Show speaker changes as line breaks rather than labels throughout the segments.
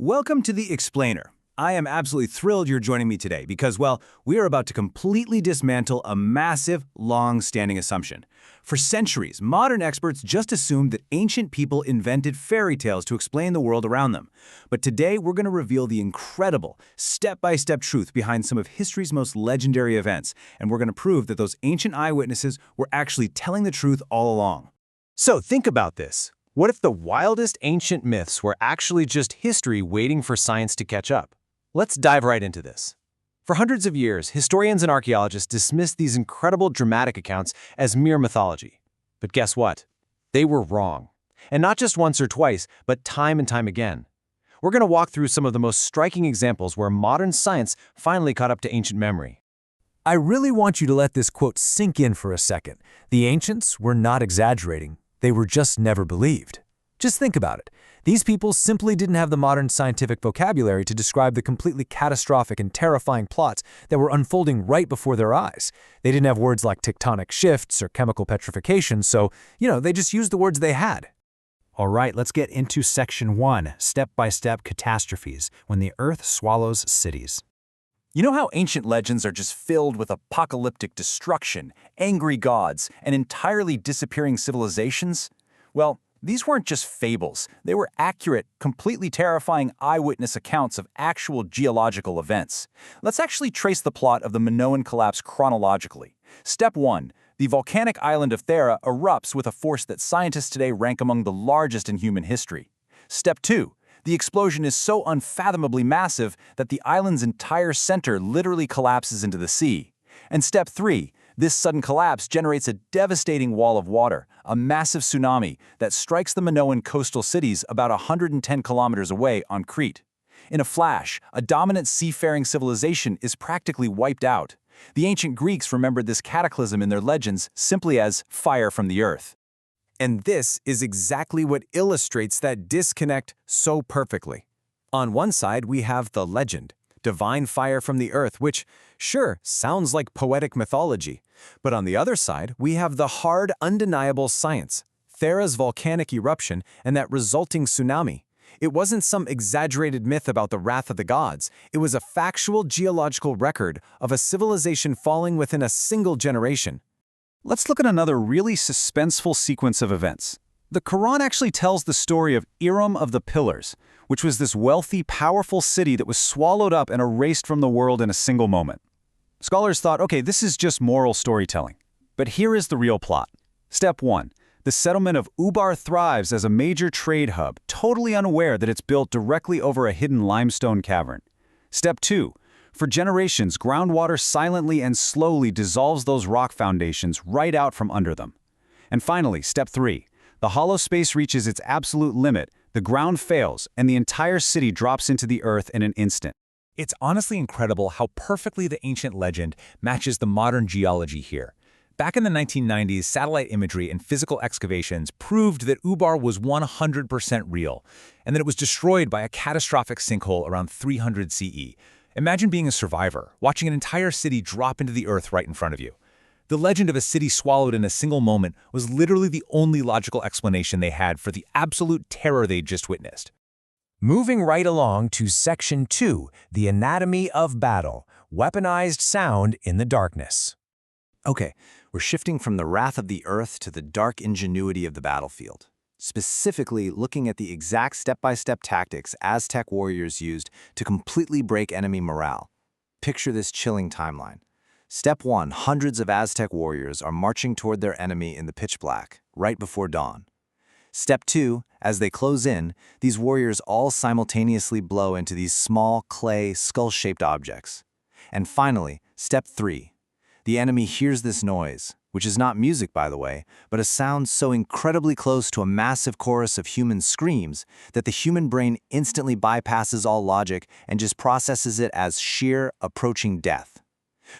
Welcome to The Explainer. I am absolutely thrilled you're joining me today because, well, we are about to completely dismantle a massive, long-standing assumption. For centuries, modern experts just assumed that ancient people invented fairy tales to explain the world around them. But today, we're going to reveal the incredible, step-by-step truth behind some of history's most legendary events, and we're going to prove that those ancient eyewitnesses were actually telling the truth all along.
So think about this. What if the wildest ancient myths were actually just history waiting for science to catch up? Let's dive right into this. For hundreds of years, historians and archaeologists dismissed these incredible dramatic accounts as mere mythology. But guess what? They were wrong. And not just once or twice, but time and time again. We're going to walk through some of the most striking examples where modern science finally caught up to ancient memory.
I really want you to let this quote sink in for a second. The ancients were not exaggerating. They were just never believed. Just think about it. These people simply didn't have the modern scientific vocabulary to describe the completely catastrophic and terrifying plots that were unfolding right before their eyes. They didn't have words like tectonic shifts or chemical petrification, so, they just used the words they had.
All right, let's get into Section 1, Step-by-Step Catastrophes, when the Earth swallows cities.
You know how ancient legends are just filled with apocalyptic destruction, angry gods, and entirely disappearing civilizations? Well, these weren't just fables. They were accurate, completely terrifying eyewitness accounts of actual geological events. Let's actually trace the plot of the Minoan collapse chronologically. Step 1. The volcanic island of Thera erupts with a force that scientists today rank among the largest in human history. Step 2. The explosion is so unfathomably massive that the island's entire center literally collapses into the sea. And Step 3. This sudden collapse generates a devastating wall of water, a massive tsunami that strikes the Minoan coastal cities about 110 kilometers away on Crete. In a flash, a dominant seafaring civilization is practically wiped out. The ancient Greeks remembered this cataclysm in their legends simply as fire from the earth.
And this is exactly what illustrates that disconnect so perfectly. On one side, we have the legend, divine fire from the earth, which, sure, sounds like poetic mythology. But on the other side, we have the hard, undeniable science, Thera's volcanic eruption and that resulting tsunami. It wasn't some exaggerated myth about the wrath of the gods. It was a factual geological record of a civilization falling within a single generation.
Let's look at another really suspenseful sequence of events. The Quran actually tells the story of Iram of the Pillars, which was this wealthy, powerful city that was swallowed up and erased from the world in a single moment. Scholars thought, okay, this is just moral storytelling. But here is the real plot. Step 1. The settlement of Ubar thrives as a major trade hub, totally unaware that it's built directly over a hidden limestone cavern. Step 2. For generations, groundwater silently and slowly dissolves those rock foundations right out from under them. And finally, Step 3. The hollow space reaches its absolute limit, the ground fails, and the entire city drops into the earth in an instant.
It's honestly incredible how perfectly the ancient legend matches the modern geology here. Back in the 1990s, satellite imagery and physical excavations proved that Ubar was 100% real, and that it was destroyed by a catastrophic sinkhole around 300 CE. Imagine being a survivor, watching an entire city drop into the earth right in front of you. The legend of a city swallowed in a single moment was literally the only logical explanation they had for the absolute terror they'd just witnessed.
Moving right along to Section 2, the anatomy of battle, weaponized sound in the darkness.
Okay, we're shifting from the wrath of the earth to the dark ingenuity of the battlefield. Specifically looking at the exact step-by-step tactics Aztec warriors used to completely break enemy morale. Picture this chilling timeline. Step 1, hundreds of Aztec warriors are marching toward their enemy in the pitch black, right before dawn. Step 2, as they close in, these warriors all simultaneously blow into these small, clay, skull-shaped objects. And finally, Step 3. The enemy hears this noise, which is not music, by the way, but a sound so incredibly close to a massive chorus of human screams that the human brain instantly bypasses all logic and just processes it as sheer, approaching death.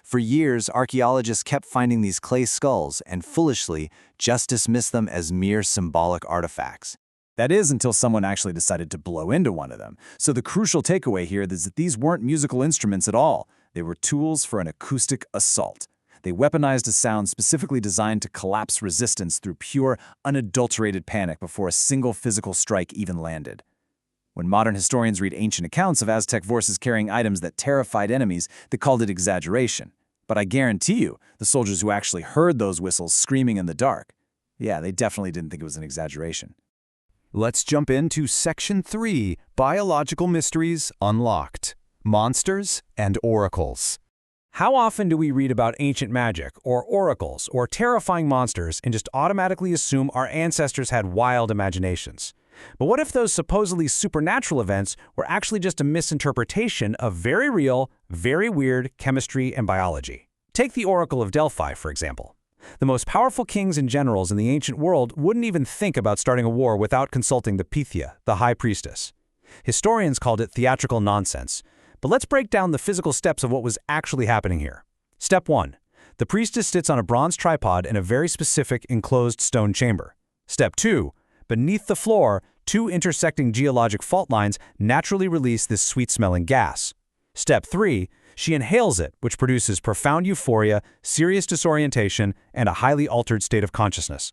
For years, archaeologists kept finding these clay skulls and, foolishly, just dismissed them as mere symbolic artifacts. That is, until someone actually decided to blow into one of them. So the crucial takeaway here is that these weren't musical instruments at all. They were tools for an acoustic assault. They weaponized a sound specifically designed to collapse resistance through pure, unadulterated panic before a single physical strike even landed.
When modern historians read ancient accounts of Aztec forces carrying items that terrified enemies, they called it exaggeration. But I guarantee you, the soldiers who actually heard those whistles screaming in the dark, yeah, they definitely didn't think it was an exaggeration.
Let's jump into Section 3, Biological Mysteries Unlocked. Monsters and Oracles. How often do we read about ancient magic, or oracles, or terrifying monsters and just automatically assume our ancestors had wild imaginations? But what if those supposedly supernatural events were actually just a misinterpretation of very real, very weird chemistry and biology? Take the Oracle of Delphi, for example. The most powerful kings and generals in the ancient world wouldn't even think about starting a war without consulting the Pythia, the high priestess. Historians called it theatrical nonsense. But let's break down the physical steps of what was actually happening here. Step 1. The priestess sits on a bronze tripod in a very specific enclosed stone chamber. Step 2. Beneath the floor, two intersecting geologic fault lines naturally release this sweet-smelling gas. Step 3. She inhales it, which produces profound euphoria, serious disorientation, and a highly altered state of consciousness.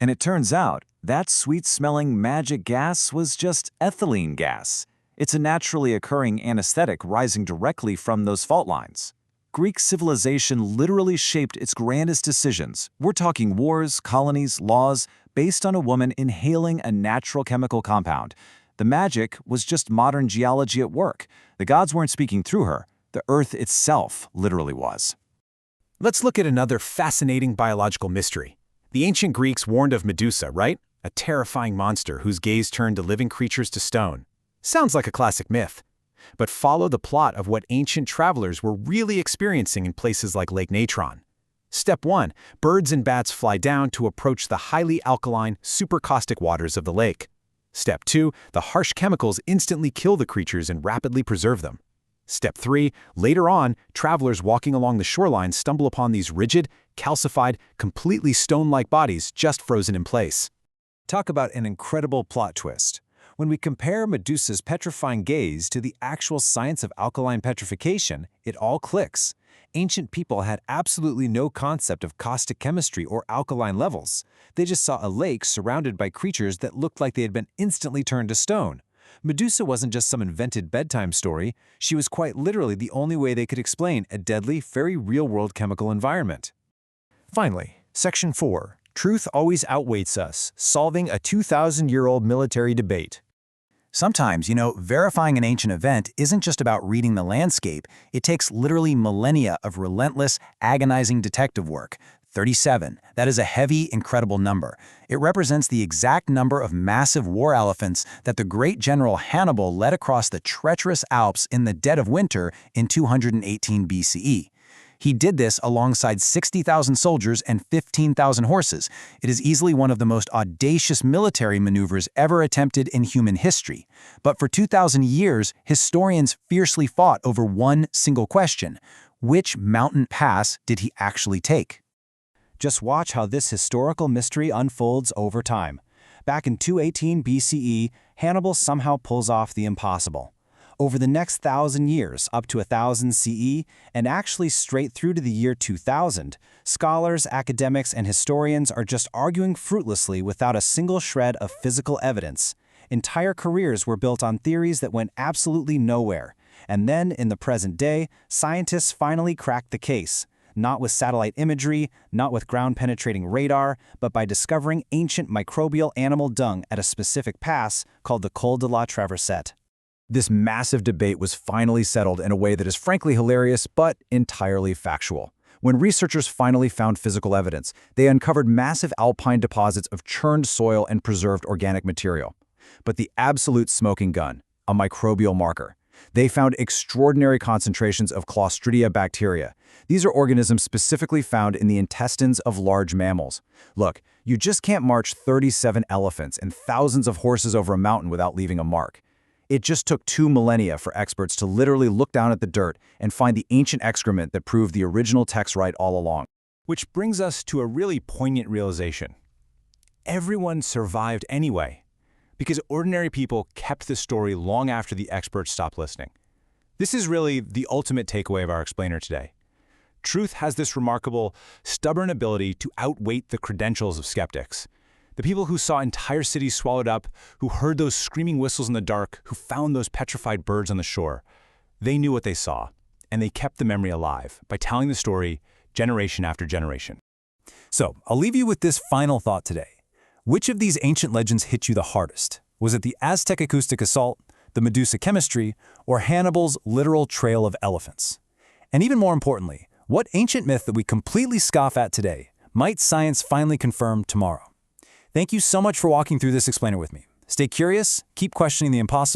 And it turns out, that sweet-smelling magic gas was just ethylene gas. It's a naturally occurring anesthetic rising directly from those fault lines. Greek civilization literally shaped its grandest decisions. We're talking wars, colonies, laws, based on a woman inhaling a natural chemical compound. The magic was just modern geology at work. The gods weren't speaking through her. The earth itself literally was.
Let's look at another fascinating biological mystery. The ancient Greeks warned of Medusa, right? A terrifying monster whose gaze turned living creatures to stone. Sounds like a classic myth. But follow the plot of what ancient travelers were really experiencing in places like Lake Natron. Step 1. Birds and bats fly down to approach the highly alkaline, supercaustic waters of the lake. Step 2. The harsh chemicals instantly kill the creatures and rapidly preserve them. Step 3. Later on, travelers walking along the shoreline stumble upon these rigid, calcified, completely stone-like bodies just frozen in place.
Talk about an incredible plot twist. When we compare Medusa's petrifying gaze to the actual science of alkaline petrification, it all clicks. Ancient people had absolutely no concept of caustic chemistry or alkaline levels. They just saw a lake surrounded by creatures that looked like they had been instantly turned to stone. Medusa wasn't just some invented bedtime story. She was quite literally the only way they could explain a deadly, very real-world chemical environment.
Finally, Section 4. Truth always outweighs us, solving a 2,000-year-old military debate. Sometimes, verifying an ancient event isn't just about reading the landscape. It takes literally millennia of relentless, agonizing detective work. 37. That is a heavy, incredible number. It represents the exact number of massive war elephants that the great general Hannibal led across the treacherous Alps in the dead of winter in 218 BCE. He did this alongside 60,000 soldiers and 15,000 horses. It is easily one of the most audacious military maneuvers ever attempted in human history. But for 2,000 years, historians fiercely fought over one single question: which mountain pass did he actually take? Just watch how this historical mystery unfolds over time. Back in 218 BCE, Hannibal somehow pulls off the impossible. Over the next 1,000 years, up to 1000 CE, and actually straight through to the year 2000, scholars, academics, and historians are just arguing fruitlessly without a single shred of physical evidence. Entire careers were built on theories that went absolutely nowhere. And then, in the present day, scientists finally cracked the case. Not with satellite imagery, not with ground-penetrating radar, but by discovering ancient microbial animal dung at a specific pass called the Col de la Traversette. This massive debate was finally settled in a way that is frankly hilarious, but entirely factual. When researchers finally found physical evidence, they uncovered massive alpine deposits of churned soil and preserved organic material. But the absolute smoking gun, a microbial marker. They found extraordinary concentrations of Clostridia bacteria. These are organisms specifically found in the intestines of large mammals. Look, you just can't march 37 elephants and thousands of horses over a mountain without leaving a mark. It just took 2 millennia for experts to literally look down at the dirt and find the ancient excrement that proved the original text right all along.
Which brings us to a really poignant realization. Everyone survived anyway, because ordinary people kept the story long after the experts stopped listening. This is really the ultimate takeaway of our explainer today. Truth has this remarkable, stubborn ability to outweigh the credentials of skeptics. The people who saw entire cities swallowed up, who heard those screaming whistles in the dark, who found those petrified birds on the shore. They knew what they saw, and they kept the memory alive by telling the story generation after generation.
So, I'll leave you with this final thought today. Which of these ancient legends hit you the hardest? Was it the Aztec acoustic assault, the Medusa chemistry, or Hannibal's literal trail of elephants? And even more importantly, what ancient myth that we completely scoff at today might science finally confirm tomorrow? Thank you so much for walking through this explainer with me. Stay curious, keep questioning the impossible.